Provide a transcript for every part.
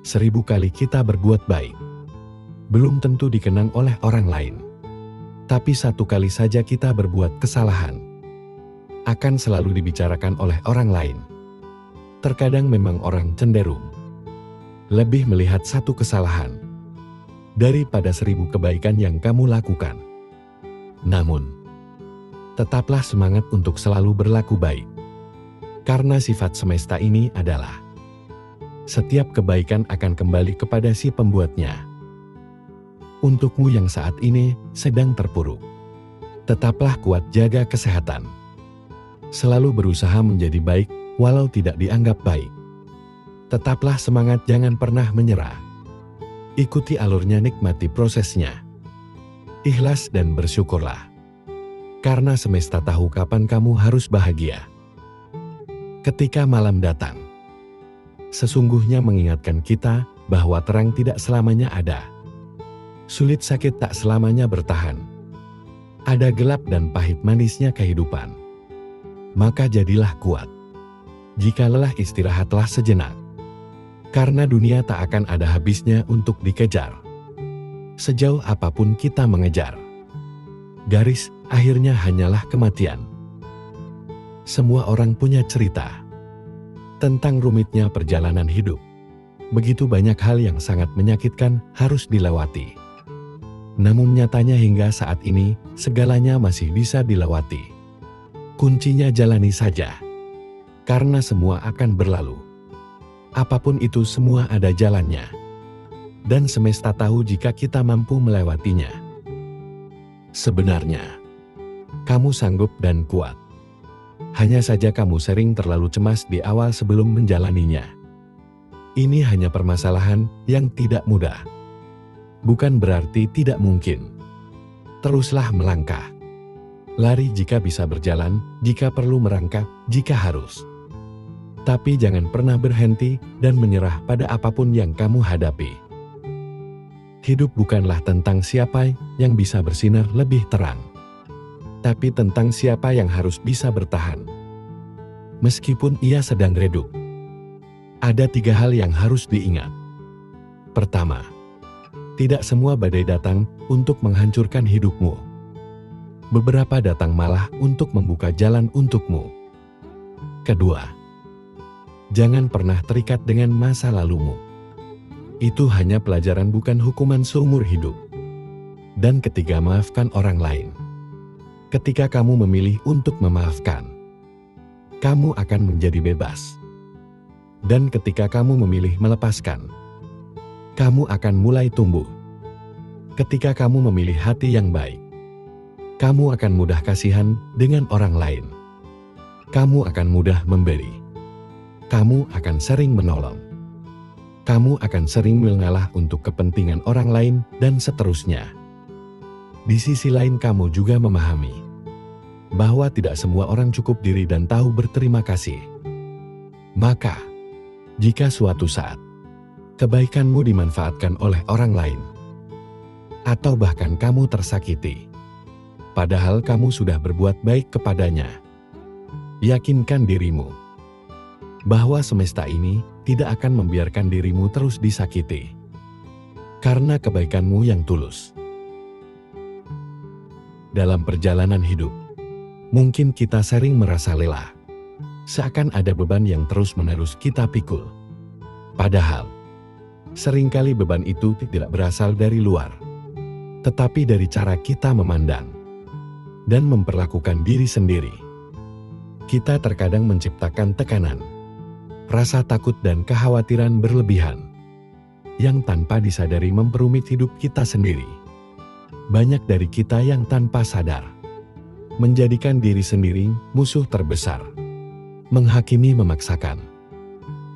1000 kali kita berbuat baik, belum tentu dikenang oleh orang lain. Tapi 1 kali saja kita berbuat kesalahan, akan selalu dibicarakan oleh orang lain. Terkadang memang orang cenderung lebih melihat 1 kesalahan daripada 1000 kebaikan yang kamu lakukan. Namun, tetaplah semangat untuk selalu berlaku baik. Karena sifat semesta ini adalah setiap kebaikan akan kembali kepada si pembuatnya. Untukmu yang saat ini sedang terpuruk, tetaplah kuat, jaga kesehatan. Selalu berusaha menjadi baik walau tidak dianggap baik. Tetaplah semangat, jangan pernah menyerah. Ikuti alurnya, nikmati prosesnya. Ikhlas dan bersyukurlah. Karena semesta tahu kapan kamu harus bahagia. Ketika malam datang, sesungguhnya mengingatkan kita bahwa terang tidak selamanya ada. Sulit sakit tak selamanya bertahan. Ada gelap dan pahit manisnya kehidupan. Maka jadilah kuat. Jika lelah, istirahatlah sejenak. Karena dunia tak akan ada habisnya untuk dikejar. Sejauh apapun kita mengejar, garis akhirnya hanyalah kematian. Semua orang punya cerita tentang rumitnya perjalanan hidup. Begitu banyak hal yang sangat menyakitkan harus dilewati. Namun nyatanya hingga saat ini, segalanya masih bisa dilewati. Kuncinya jalani saja. Karena semua akan berlalu. Apapun itu, semua ada jalannya. Dan semesta tahu jika kita mampu melewatinya. Sebenarnya, kamu sanggup dan kuat. Hanya saja kamu sering terlalu cemas di awal sebelum menjalaninya. Ini hanya permasalahan yang tidak mudah. Bukan berarti tidak mungkin. Teruslah melangkah. Lari jika bisa berjalan, jika perlu merangkak, jika harus. Tapi jangan pernah berhenti dan menyerah pada apapun yang kamu hadapi. Hidup bukanlah tentang siapa yang bisa bersinar lebih terang, tapi tentang siapa yang harus bisa bertahan. Meskipun ia sedang redup. Ada 3 hal yang harus diingat. Pertama, tidak semua badai datang untuk menghancurkan hidupmu. Beberapa datang malah untuk membuka jalan untukmu. Kedua, jangan pernah terikat dengan masa lalumu. Itu hanya pelajaran, bukan hukuman seumur hidup. Dan ketiga, maafkan orang lain. Ketika kamu memilih untuk memaafkan, kamu akan menjadi bebas. Dan ketika kamu memilih melepaskan, kamu akan mulai tumbuh. Ketika kamu memilih hati yang baik, kamu akan mudah kasihan dengan orang lain. Kamu akan mudah memberi. Kamu akan sering menolong. Kamu akan sering mengalah untuk kepentingan orang lain, dan seterusnya. Di sisi lain, kamu juga memahami bahwa tidak semua orang cukup diri dan tahu berterima kasih. Maka, jika suatu saat kebaikanmu dimanfaatkan oleh orang lain, atau bahkan kamu tersakiti, padahal kamu sudah berbuat baik kepadanya, yakinkan dirimu bahwa semesta ini tidak akan membiarkan dirimu terus disakiti. Karena kebaikanmu yang tulus. Dalam perjalanan hidup, mungkin kita sering merasa lelah. Seakan ada beban yang terus-menerus kita pikul. Padahal, seringkali beban itu tidak berasal dari luar, tetapi dari cara kita memandang dan memperlakukan diri sendiri. Kita terkadang menciptakan tekanan, rasa takut dan kekhawatiran berlebihan, yang tanpa disadari memperumit hidup kita sendiri. Banyak dari kita yang tanpa sadar menjadikan diri sendiri musuh terbesar, menghakimi, memaksakan,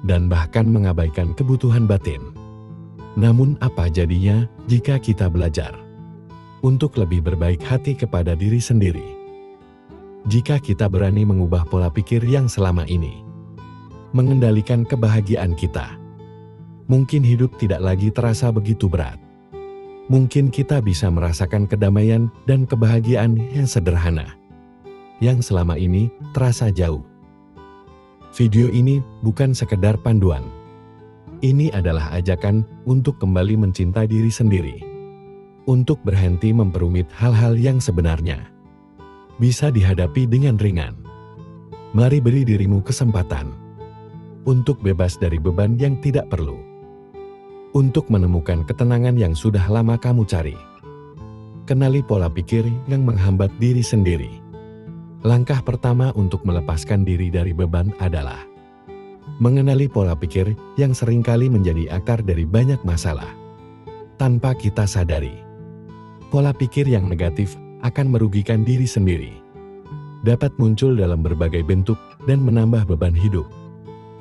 dan bahkan mengabaikan kebutuhan batin. Namun apa jadinya jika kita belajar untuk lebih berbaik hati kepada diri sendiri? Jika kita berani mengubah pola pikir yang selama ini mengendalikan kebahagiaan kita, mungkin hidup tidak lagi terasa begitu berat. Mungkin kita bisa merasakan kedamaian dan kebahagiaan yang sederhana, yang selama ini terasa jauh. Video ini bukan sekedar panduan, Ini adalah ajakan untuk kembali mencintai diri sendiri. Untuk berhenti memperumit hal-hal yang sebenarnya bisa dihadapi dengan ringan. Mari beri dirimu kesempatan untuk bebas dari beban yang tidak perlu. Untuk menemukan ketenangan yang sudah lama kamu cari. Kenali pola pikir yang menghambat diri sendiri. Langkah pertama untuk melepaskan diri dari beban adalah mengenali pola pikir yang seringkali menjadi akar dari banyak masalah. Tanpa kita sadari, pola pikir yang negatif akan merugikan diri sendiri. Dapat muncul dalam berbagai bentuk dan menambah beban hidup.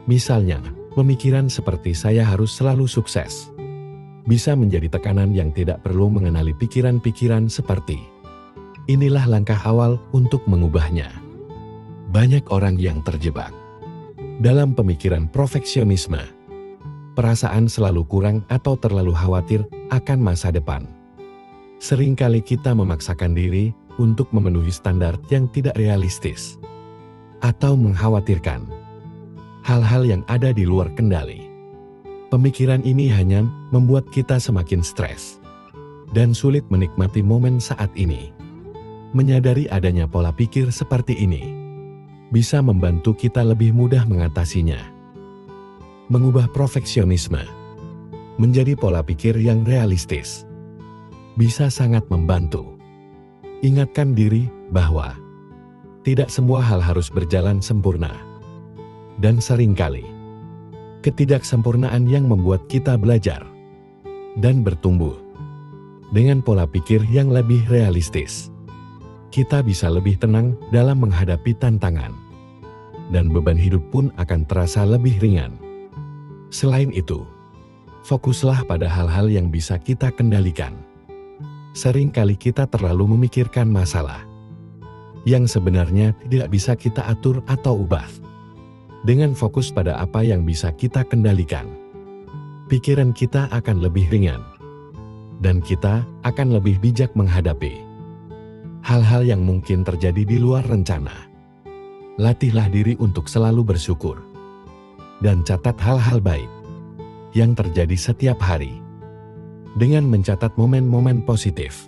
Misalnya, pemikiran seperti saya harus selalu sukses. Bisa menjadi tekanan yang tidak perlu mengenali pikiran-pikiran seperti. Inilah langkah awal untuk mengubahnya. Banyak orang yang terjebak dalam pemikiran perfeksionisme. Perasaan selalu kurang atau terlalu khawatir akan masa depan. Seringkali kita memaksakan diri untuk memenuhi standar yang tidak realistis. Atau mengkhawatirkan hal-hal yang ada di luar kendali. Pemikiran ini hanya membuat kita semakin stres dan sulit menikmati momen saat ini. Menyadari adanya pola pikir seperti ini bisa membantu kita lebih mudah mengatasinya. Mengubah perfeksionisme menjadi pola pikir yang realistis bisa sangat membantu. Ingatkan diri bahwa tidak semua hal harus berjalan sempurna. Dan seringkali, ketidaksempurnaan yang membuat kita belajar dan bertumbuh. Dengan pola pikir yang lebih realistis, kita bisa lebih tenang dalam menghadapi tantangan. Dan beban hidup pun akan terasa lebih ringan. Selain itu, fokuslah pada hal-hal yang bisa kita kendalikan. Seringkali kita terlalu memikirkan masalah yang sebenarnya tidak bisa kita atur atau ubah. Dengan fokus pada apa yang bisa kita kendalikan, pikiran kita akan lebih ringan, dan kita akan lebih bijak menghadapi hal-hal yang mungkin terjadi di luar rencana. Latihlah diri untuk selalu bersyukur, dan catat hal-hal baik yang terjadi setiap hari. Dengan mencatat momen-momen positif,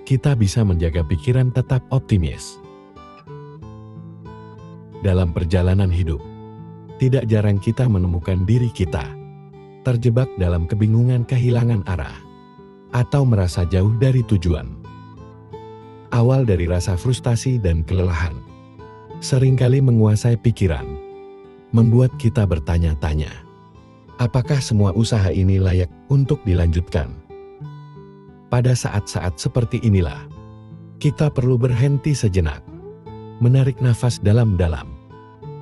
kita bisa menjaga pikiran tetap optimis. Dalam perjalanan hidup, tidak jarang kita menemukan diri kita terjebak dalam kebingungan, kehilangan arah, atau merasa jauh dari tujuan. Awal dari rasa frustasi dan kelelahan seringkali menguasai pikiran, membuat kita bertanya-tanya, apakah semua usaha ini layak untuk dilanjutkan? Pada saat-saat seperti inilah, kita perlu berhenti sejenak, menarik nafas dalam-dalam,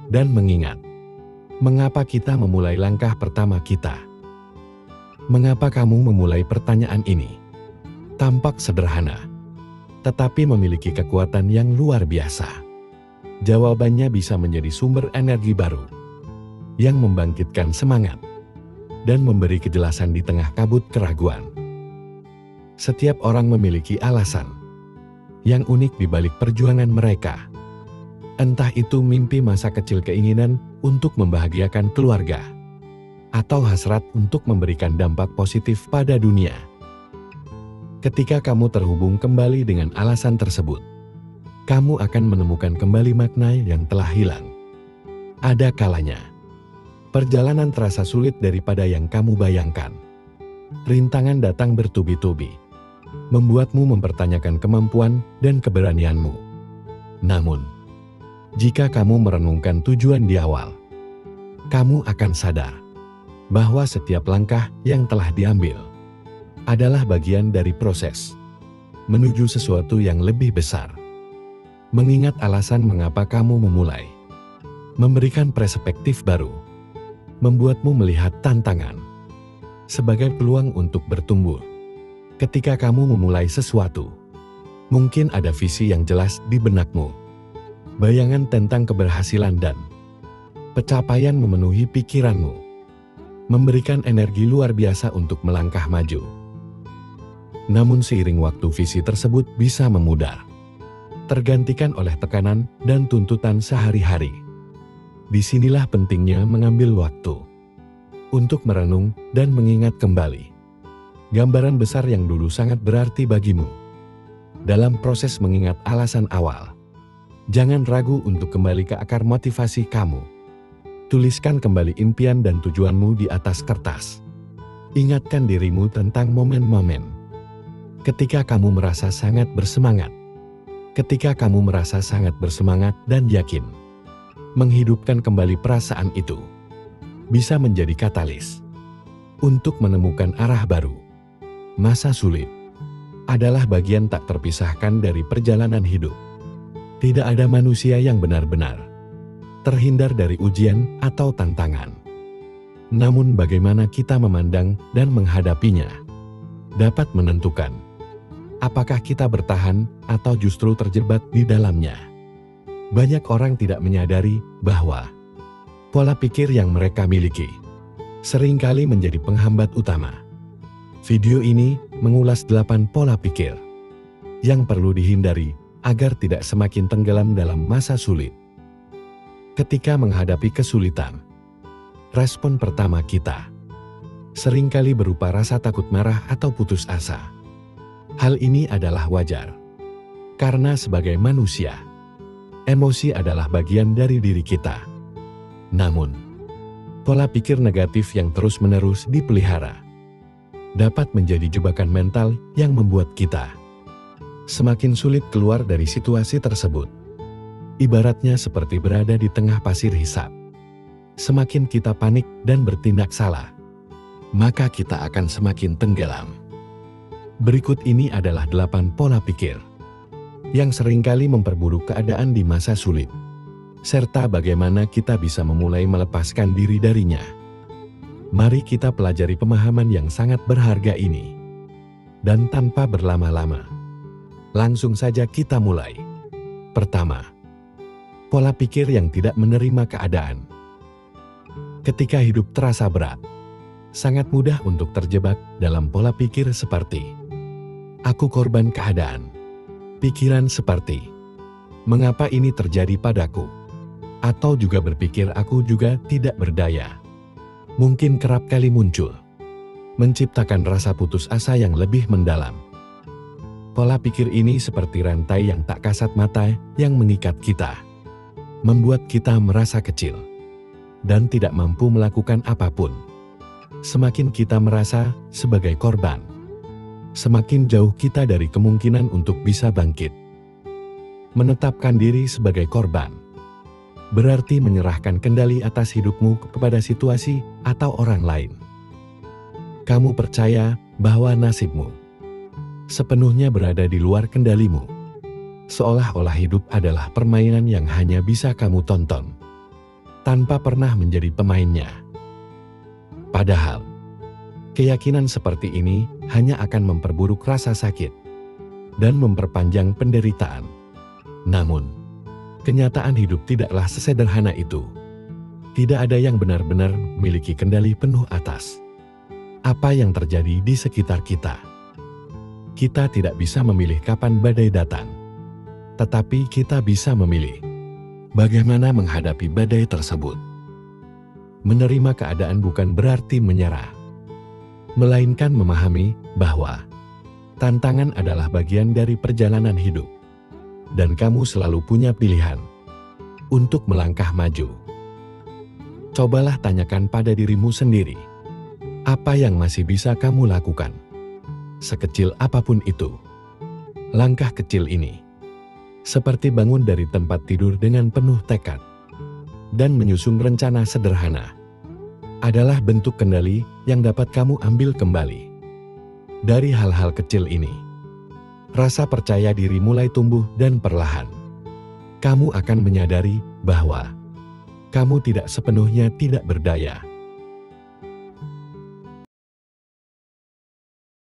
dan mengingat, mengapa kita memulai langkah pertama kita? Mengapa kamu memulai pertanyaan ini? Tampak sederhana, tetapi memiliki kekuatan yang luar biasa. Jawabannya bisa menjadi sumber energi baru yang membangkitkan semangat dan memberi kejelasan di tengah kabut keraguan. Setiap orang memiliki alasan yang unik di balik perjuangan mereka. Entah itu mimpi masa kecil, keinginan untuk membahagiakan keluarga, atau hasrat untuk memberikan dampak positif pada dunia. Ketika kamu terhubung kembali dengan alasan tersebut, kamu akan menemukan kembali makna yang telah hilang. Ada kalanya, perjalanan terasa sulit daripada yang kamu bayangkan. Rintangan datang bertubi-tubi, membuatmu mempertanyakan kemampuan dan keberanianmu. Namun, jika kamu merenungkan tujuan di awal, kamu akan sadar bahwa setiap langkah yang telah diambil adalah bagian dari proses menuju sesuatu yang lebih besar. Mengingat alasan mengapa kamu memulai, memberikan perspektif baru, membuatmu melihat tantangan sebagai peluang untuk bertumbuh. Ketika kamu memulai sesuatu, mungkin ada visi yang jelas di benakmu, bayangan tentang keberhasilan dan pencapaian memenuhi pikiranmu, memberikan energi luar biasa untuk melangkah maju. Namun seiring waktu, visi tersebut bisa memudar, tergantikan oleh tekanan dan tuntutan sehari-hari. Disinilah pentingnya mengambil waktu untuk merenung dan mengingat kembali gambaran besar yang dulu sangat berarti bagimu. Dalam proses mengingat alasan awal, jangan ragu untuk kembali ke akar motivasi kamu. Tuliskan kembali impian dan tujuanmu di atas kertas. Ingatkan dirimu tentang momen-momen ketika kamu merasa sangat bersemangat. Ketika kamu merasa sangat bersemangat dan yakin, menghidupkan kembali perasaan itu bisa menjadi katalis untuk menemukan arah baru. Masa sulit adalah bagian tak terpisahkan dari perjalanan hidup. Tidak ada manusia yang benar-benar terhindar dari ujian atau tantangan. Namun bagaimana kita memandang dan menghadapinya dapat menentukan apakah kita bertahan atau justru terjebak di dalamnya. Banyak orang tidak menyadari bahwa pola pikir yang mereka miliki seringkali menjadi penghambat utama. Video ini mengulas 8 pola pikir yang perlu dihindari agar tidak semakin tenggelam dalam masa sulit. Ketika menghadapi kesulitan, respon pertama kita seringkali berupa rasa takut, marah, atau putus asa. Hal ini adalah wajar, karena sebagai manusia, emosi adalah bagian dari diri kita. Namun, pola pikir negatif yang terus-menerus dipelihara dapat menjadi jebakan mental yang membuat kita semakin sulit keluar dari situasi tersebut. Ibaratnya seperti berada di tengah pasir hisap. Semakin kita panik dan bertindak salah, maka kita akan semakin tenggelam. Berikut ini adalah 8 pola pikir yang seringkali memperburuk keadaan di masa sulit, serta bagaimana kita bisa memulai melepaskan diri darinya. Mari kita pelajari pemahaman yang sangat berharga ini. Dan tanpa berlama-lama, langsung saja kita mulai. Pertama, pola pikir yang tidak menerima keadaan. Ketika hidup terasa berat, sangat mudah untuk terjebak dalam pola pikir seperti "aku korban keadaan". Pikiran seperti "mengapa ini terjadi padaku?" Atau juga berpikir "aku juga tidak berdaya", mungkin kerap kali muncul, menciptakan rasa putus asa yang lebih mendalam. Pola pikir ini seperti rantai yang tak kasat mata yang mengikat kita, membuat kita merasa kecil dan tidak mampu melakukan apapun. Semakin kita merasa sebagai korban, semakin jauh kita dari kemungkinan untuk bisa bangkit. Menetapkan diri sebagai korban berarti menyerahkan kendali atas hidupmu kepada situasi atau orang lain. Kamu percaya bahwa nasibmu sepenuhnya berada di luar kendalimu, seolah-olah hidup adalah permainan yang hanya bisa kamu tonton, tanpa pernah menjadi pemainnya. Padahal, keyakinan seperti ini hanya akan memperburuk rasa sakit dan memperpanjang penderitaan. Namun, kenyataan hidup tidaklah sesederhana itu. Tidak ada yang benar-benar memiliki kendali penuh atas apa yang terjadi di sekitar kita. Kita tidak bisa memilih kapan badai datang, tetapi kita bisa memilih bagaimana menghadapi badai tersebut. Menerima keadaan bukan berarti menyerah, melainkan memahami bahwa tantangan adalah bagian dari perjalanan hidup. Dan kamu selalu punya pilihan untuk melangkah maju. Cobalah tanyakan pada dirimu sendiri, apa yang masih bisa kamu lakukan? Sekecil apapun itu, langkah kecil ini, seperti bangun dari tempat tidur dengan penuh tekad dan menyusun rencana sederhana, adalah bentuk kendali yang dapat kamu ambil kembali. Dari hal-hal kecil ini, rasa percaya diri mulai tumbuh dan perlahan kamu akan menyadari bahwa kamu tidak sepenuhnya tidak berdaya.